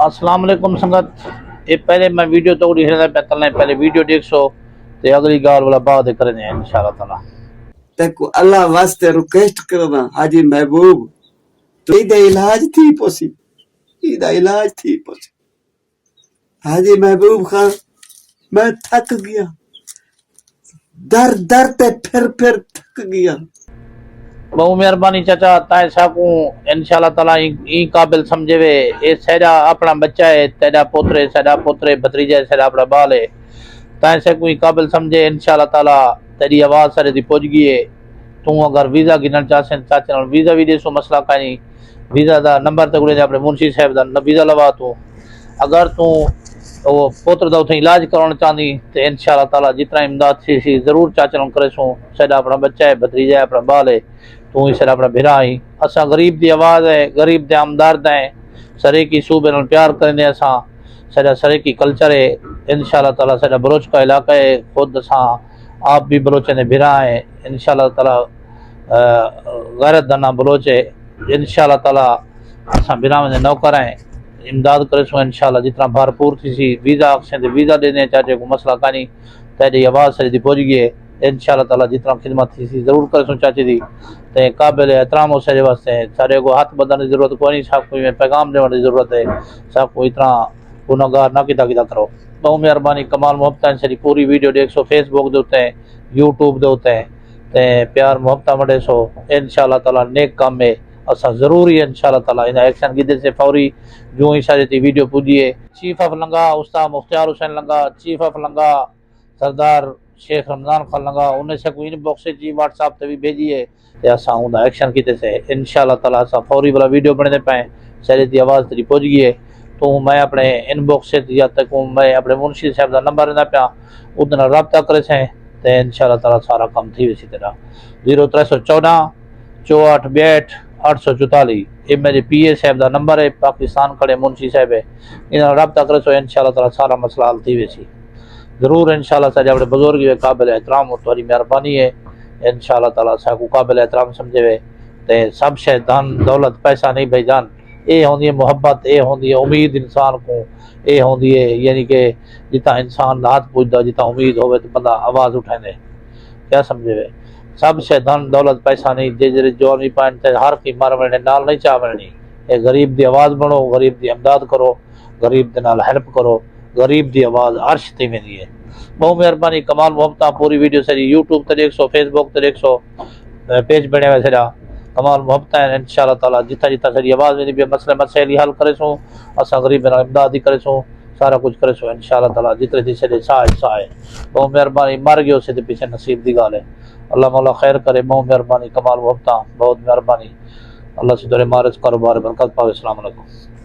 السلام علیکم سنگت یہ پہلے میں ویڈیو تو ہردا پہ تلنا پہلے ویڈیو دیکھ سو تے اگلی گال والا بعد کرنے انشاءاللہ تعالی تک اللہ واسطے ریکویسٹ کرنا حاجی محبوب تو ایدا علاج تھی پوسی ایدا علاج تھی پوسی حاجی محبوب خان میں تھک گیا در در تے پھر تھک گیا بہت مہربانی چاچا تائیں ساکوں انشاءاللہ تعالی این قابل سمجھے وے اے سیدا اپنا بچہ ہے تیرا پوترے سیدا پوترے بھتریجا سیدا اپنا بال ہے تائیں ساکوں این قابل سمجھے انشاءاللہ تعالی تیری آواز سارے دی پہنچ گئی ہے تو اگر ویزا گنن چاہسیں چاچا ویزا بھی دے سو مسئلہ کا نہیں ویزا دا نمبر تے گڑے اپنے منشی صاحب دا ویزا لوا تو اگر تو وہ پوتر دا اتھیں علاج کرنا چاہندی تو انشاءاللہ تعالی جتنا امداد سی ضرور چاچا کرے سوں سیدا اپنا بچہ ہے بھتریجا ہے اپنا بال ہے تو اس طرح اپنا بھرا ہی اساں غریب دی آواز ہے غریب دے آمدارد ہیں سرے کی صوبے نال پیار کرنے اساں سارا سرے کی کلچر ہے انشاءاللہ تعالی سارا بلوچ کا علاقہ ہے خود اساں آپ بھی بلوچ نے بھرا ہیں انشاءاللہ تعالی غیرت دانا بلوچ ہے انشاءاللہ تعالی اساں بھرا میں نوکر ہیں امداد کرے سو انشاءاللہ جتنا بھرپور تھی سی ویزا اکسیں دے ویزا دے دیں چاچے کو مسئلہ کا نہیں تیری آواز ساری دی پہنچ گئی ہے انشاءاللہ تعالی جتنا خدمت تھی سی ضرور کرے سو چاچے دی تے قابل احترام ہو سارے واسطے سارے کو ہاتھ بدلنے کی ضرورت کوئی نہیں صاحب کوئی پیغام دینے کی ضرورت ہے صاحب کو اتنا گناہگار نہ کیتا کرو بہت مہربانی کمال محبت ساری پوری ویڈیو دیکھ سو فیس بک دے ہوتے ہیں یوٹیوب دے ہوتے ہیں تے پیار محبت وڈے سو انشاءاللہ تعالی نیک کام ہے اسا ضروری انشاءاللہ تعالی ان ایکشن کی سے فوری جو ہی ساری تی ویڈیو پوجیے چیف آف لنگا استاد مختار حسین لنگا چیف آف لنگا سردار شیخ رمضان خان لنگا انہیں سے کوئی ان باکس جی واٹس ایپ تے بھی بھیجیے تے اسا اوندا ایکشن کیتے سے انشاءاللہ تعالی اسا فوری والا ویڈیو بننے پائیں ساری دی آواز تیری پہنچ گئی ہے تو میں اپنے ان باکس سے یا تک میں اپنے منشی صاحب دا نمبر نہ پیا ادھر رابطہ کرے سے تے انشاءاللہ تعالی سارا کام تھی ویسی طرح 0314 64 844 یہ میرے پی اے صاحب دا نمبر ہے پاکستان کھڑے منشی صاحب ہے انہاں رابطہ کرے سو انشاءاللہ تعالی سارا مسئلہ حل تھی ویسی ضرور انشاءاللہ سارے اپنے بزرگ قابل احترام اور تمہاری مہربانی ہے انشاءاللہ تعالی سا کو قابل احترام سمجھے وے تے سب شے دھن دولت پیسہ نہیں بھائی جان اے ہوندی ہے محبت اے ہوندی ہے امید انسان کو اے ہوندی ہے یعنی کہ جتا انسان ہاتھ پوچھتا جتا امید ہوئے تو بندہ آواز اٹھائے کیا سمجھے وے سب شے دھن دولت پیسہ نہیں جے جو نہیں پائن ہر کی مار مرنے نال نہیں چاہ مرنی اے غریب دی آواز بنو غریب دی امداد کرو غریب دے نال ہیلپ کرو غریب دی آواز عرش تے ویندی ہے بہت مہربانی کمال محبت پوری ویڈیو ساری یوٹیوب تے دیکھ سو فیس بک تے دیکھ سو پیج بنے ہوئے سارا کمال محبت ہے انشاءاللہ تعالی جتا جتا ساری آواز ویندی بھی مسئلے مسائل حل کرے سو اسا غریب نال امداد ہی کرے سو سارا کچھ کرے سو انشاءاللہ تعالی جتنے دی سارے سائے بہت مہربانی مر گئے اسے تے پیچھے نصیب دی گال ہے اللہ مولا خیر کرے بہت مہربانی کمال محبت بہت مہربانی اللہ سے تیرے مارج کاروبار برکت پاوے السلام علیکم